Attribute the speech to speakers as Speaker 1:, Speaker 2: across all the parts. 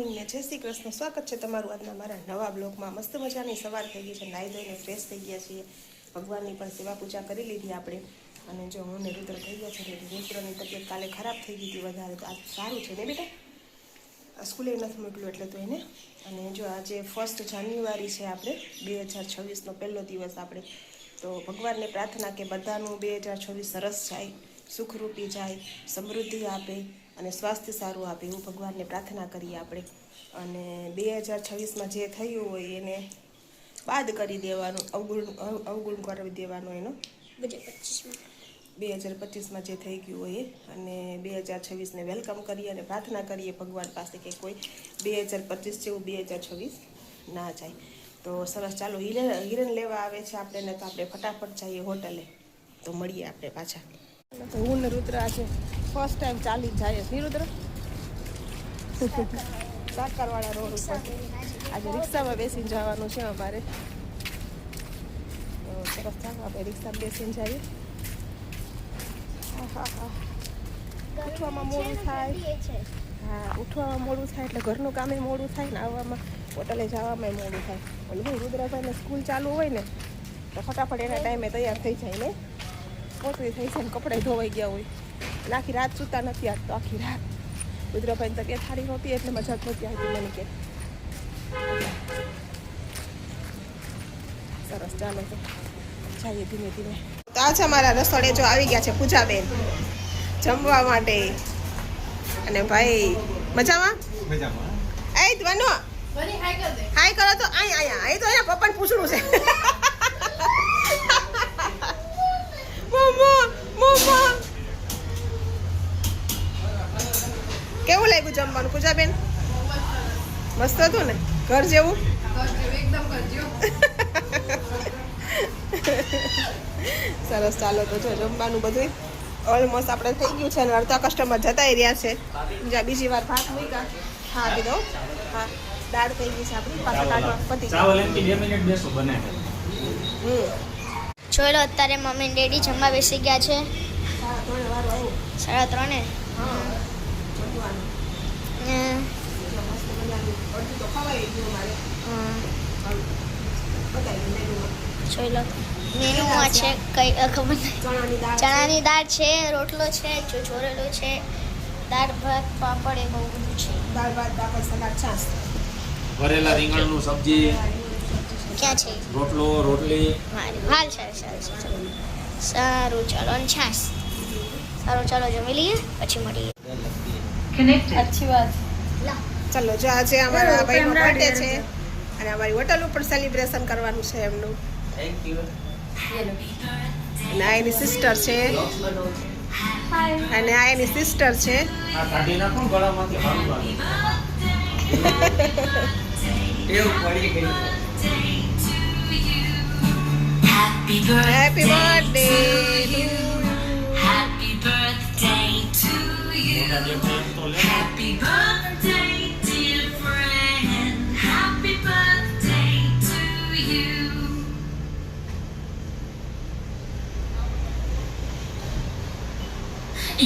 Speaker 1: Morning ને જય શ્રી કૃષ્ણ. સ્વાગત છે તમારું આજના મારા નવા બ્લોગમાં. મસ્ત મજાની સવાર થઈ ગઈ છે, નાહી ધોઈને ફ્રેશ થઈ ગયા છીએ, ભગવાનની પણ સેવા પૂજા કરી લીધી આપણે. અને જો હું ને રુદ્ર થઈ ગયા છે. રુદ્રની તબિયત કાલે ખરાબ થઈ ગઈ હતી વધારે, તો આજ સારું છે ને બેટા. સ્કૂલે નથી મોકલ્યું એટલે તો એને. અને જો આજે 1 જાન્યુઆરી છે, આપણે 2026નો પહેલો દિવસ આપણે. તો ભગવાનને પ્રાર્થના કે બધાનું 2026 સરસ જાય, સુખરૂપી જાય, સમૃદ્ધિ આપે અને સ્વાસ્થ્ય સારું આપે, એવું ભગવાનને પ્રાર્થના કરીએ આપણે. અને 2026માં જે થયું હોય એને બાદ કરી દેવાનું, અવગુણ કરી દેવાનો એનો 2025માં જે થઈ ગયું હોય એ. અને 2026ને વેલકમ કરીએ અને પ્રાર્થના કરીએ ભગવાન પાસે કે કોઈ 2025 જેવું 2026 ના જાય. તો સરસ, ચાલો હિરણ લેવા આવે છે આપણે ને, તો આપણે ફટાફટ જઈએ હોટલે. તો મળીએ આપણે પાછા. હું ને રુદ્ર આજે ફર્સ્ટ ટાઈમ ચાલી જાય છે. રુદ્ર સાકરવાળા રોડ ઉપર આજે રિક્ષામાં બેસીને જવાનું છે અમારે. તો સરસ, ચાલો આપણે રિક્ષામાં બેસીને જઈએ. ઉઠવામાં મોડું થાય, હા ઉઠવામાં મોડું થાય એટલે ઘરનું કામે મોડું થાય ને, આવવામાં હોટલે જવામાં મોડું થાય. અને હું રુદ્રભાઈને સ્કૂલ ચાલુ હોય ને તો ફટાફટ એના ટાઈમે તૈયાર થઈ જાય ને, પોતરી થઈ જાય ને, કપડાં ધોવાઈ ગયા હોય. અને આખી રાત સૂતા નથી આજ તો, આખી રાત. રુદ્રભાઈની તબિયત સારી નહોતી એટલે મજા જ નહોતી આવતી મને કે. સરસ, ચાલો તો જઈએ ધીમે ધીમે. તો આજે અમારા રસોડે જો આવી ગયા છે પૂજાબેન જમવા માટે. અને ભાઈ મજામાં? એ ધ્વનો હાય કરો તો. અહીં તો એના પપ્પાને પૂછવું છે. મમ્મા કેવું લાગ્યું જમવાનું પૂજાબેન? મસ્ત હતું ને, ઘર જેવું એકદમ ઘર જેવું. સરસ, ચાલો તો જો જમવાનું બધું ઓલમોસ્ટ આપણે થઈ ગયું છે અને અડધા કસ્ટમર જતાય રહ્યા છે. જ્યાં બીજી વાર ભાત મૂક્યા, હા કીધો, હા દાળ થઈ ગઈ છે આપણી, પાછા કાઢવા પતી ગયું.
Speaker 2: જોઈ લો, અત્યારે મમ્મી ને ડેડી જમવા બેસી ગયા છે. 3:30. જોઈ લો મેનુ આ છે, કઈ ખબર નહીં. ચણાની દાળ છે, રોટલો છે, ચોરેલો છે, દાળ ભાત પાપડ, એ બહુ બધું છે.
Speaker 1: દાળ ભાત પાપડ સલાડ છાશ,
Speaker 3: ભરેલા રીંગણનું સબ્જી,
Speaker 2: ક્યાં છે
Speaker 3: રોટલો રોટલી.
Speaker 2: હાલ સારું ચાલો, અને છાશ. સારું ચાલો જમી લઈએ પછી મળીએ.
Speaker 1: અચ્છી વાત. ચાલો, જો આજે અમારા ભાઈનો બર્થડે છે અને અમારી હોટલ ઉપર સેલિબ્રેશન કરવાનું છે એમનું. અને આ એની સિસ્ટર છે, અને આ એની સિસ્ટર છે. Happy birthday.
Speaker 4: Happy birthday to you. Happy birthday, dear friend. Happy birthday to you.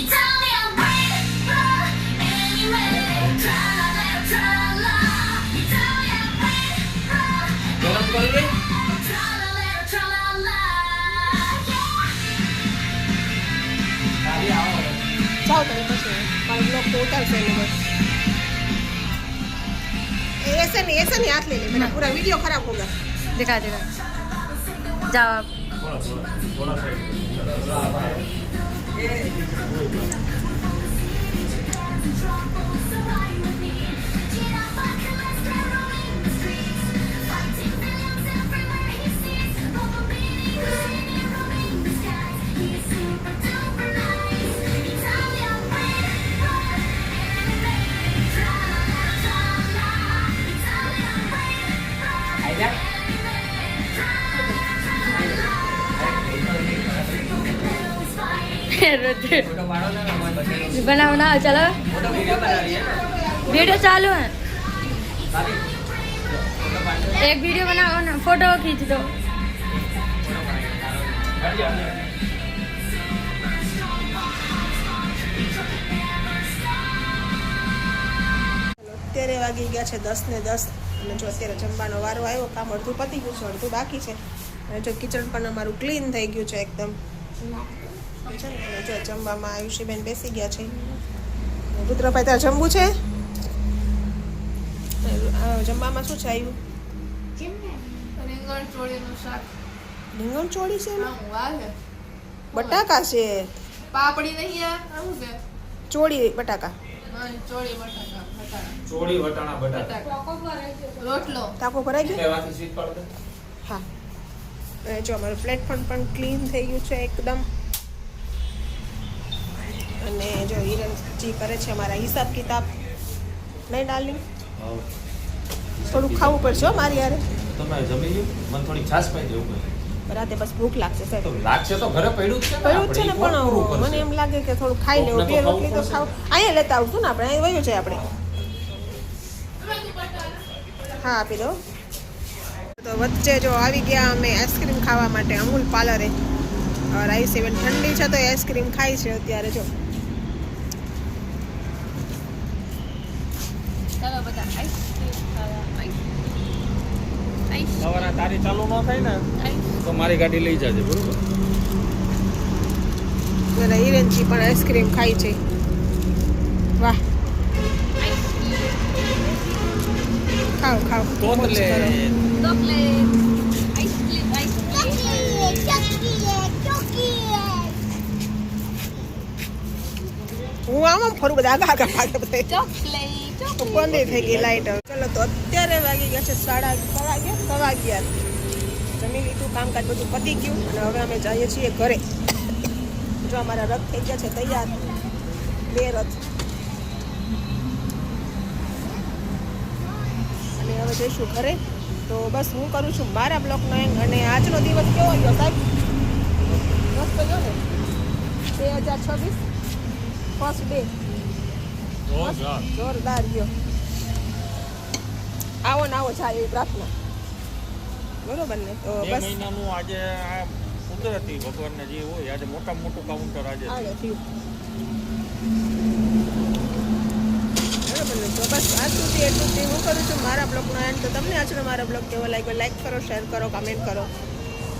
Speaker 4: Italian weather, anywhere. Tra-la-la, tra-la. Italian weather, tra-la-la, tra-la-la.
Speaker 1: જાઓ તમે પછી મારો બ્લોગ તો ઉતારશે એને બસ. ऐसे नहीं हाथ ले ले, मेरा पूरा वीडियो खराब होगा.
Speaker 5: दिखा जाओ आप. बनाओ ना, चलो वीडियो चालू है. एक वीडियो बनाओ ना, फोटो खींच दो.
Speaker 1: અત્યારે વાગી ગયા છે 10 ને 10 અને જો અત્યારે જમવાનો વારો આવ્યો. કામ અડધું પતી ગયું છે, અડધું બાકી છે. અને જો કિચન પણ અમારું ક્લીન થઈ ગયું છે એકદમ છે ને. અને જો જમવામાં આયુષીબેન બેસી ગયા છે. રુદ્રભાઈ તારે જમવું છે? જમવામાં શું છે આયુ?
Speaker 5: રીંગણ ચોળીનું શાક.
Speaker 1: રીંગણ ચોળી છે એમાં?
Speaker 5: હા, વાહ છે.
Speaker 1: બટાકા છે,
Speaker 5: પાપડી નહીં આ શું છે?
Speaker 1: ચોળી બટાકા.
Speaker 5: હા, ચોળી બટાકા.
Speaker 3: ચોળી વટાણા બટાકા
Speaker 5: રોટલો.
Speaker 1: તાકો ભરાઈ ગયો?
Speaker 3: લેવાથી સ્વીટ પાડ દે.
Speaker 1: હા. અને જો અમારું પ્લેટફોર્મ પણ ક્લીન થઈ ગયું છે એકદમ. અને જો હિરણજી કરે છે અમારા હિસાબ કિતાબ. નહીં ડાર્લિંગ? થોડું ખાવું પડશે હો મારી યારે.
Speaker 3: તમે જમી લ્યો, મને થોડી છાશ પાઈ દેવું પડે.
Speaker 1: રાતે બસ ભૂખ લાગશે
Speaker 3: તો
Speaker 1: સાહેબ.
Speaker 3: લાગશે તો ઘરે પડ્યું જ છે ને.
Speaker 1: પડ્યું જ છે ને,
Speaker 3: આપણે ઈ કોણ પૂરું
Speaker 1: પણ મને
Speaker 3: કરશે?
Speaker 1: એમ લાગે કે થોડું ખાઈ લેવું.
Speaker 3: કોકને
Speaker 1: બે
Speaker 3: તો
Speaker 1: રોટલી તો
Speaker 3: ખાવું
Speaker 1: ખાવ. અહીંયા લેતા આવશું ને આપણે, અહીં વયું છે આપણે. હા, આપી દો. તો વચ્ચે જો આવી ગયા અમે આઈસ્ક્રીમ ખાવા માટે અમૂલ પાર્લરે. રાઈસ ઇવન ઠંડી છે તો આઈસ્ક્રીમ ખાઈ છે અત્યારે. જો
Speaker 5: ચાલો બધા આઈસ્ક્રીમ ખાવા.
Speaker 3: સવારે તારી ચાલુ ન થાય ને તો મારી ગાડી લઈ જાજે, બરોબર?
Speaker 1: અને હિરેનજી પણ આઈસ્ક્રીમ ખાઈ છે. વાહ, ખાઓ ખાઓ.
Speaker 3: તો
Speaker 1: મોજ
Speaker 3: લે.
Speaker 1: કરો. હું આમ ફરું બધા આગા ભાગે બધા. બંધ થઈ ગઈ લાઈટ. ચલો તો અત્યારે વાગી ગયા છે 11:30. જમી લીધું, કામકાજ બધું પતી ગયું અને હવે અમે જઈએ છીએ ઘરે. જો અમારા રથ થઈ ગયા છે તૈયાર, 2 રથ. અને હવે જઈશું ઘરે. તો બસ હું કરું છું મારા બ્લોગનો એન્ડ. અને આજનો દિવસ કેવો ગયો સાહેબ? મસ્ત ગયો ને? 2026 ફર્સ્ટ ડે જોરદાર ગયો. આવો ને આવો જાય એવી પ્રાર્થના, બરોબર ને? તો
Speaker 6: બે
Speaker 1: બસ
Speaker 6: મહિનાનું આજે આ કુદરતી ભગવાનને જે હોય આજે મોટામાં મોટું કાઉન્ટર આજે
Speaker 1: આવે થયું, બરોબર ને? તો બસ આજ સુધી એટલું જ હું કરું છું મારા બ્લોગનો એન્ડ. તો તમને આજનો મારા બ્લોગ કેવો લાગ્યો લાઈક કરો, શેર કરો, કમેન્ટ કરો.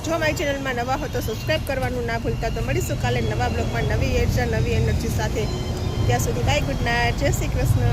Speaker 1: જો મારી ચેનલમાં નવા હો તો સબસ્ક્રાઈબ કરવાનું ના ભૂલતા. તો મળીશું કાલે નવા બ્લોગમાં નવી એડ્સ નવી એનર્જી સાથે. ત્યાં સુધી બાય, ગુડ નાઇટ, જય શ્રી કૃષ્ણ.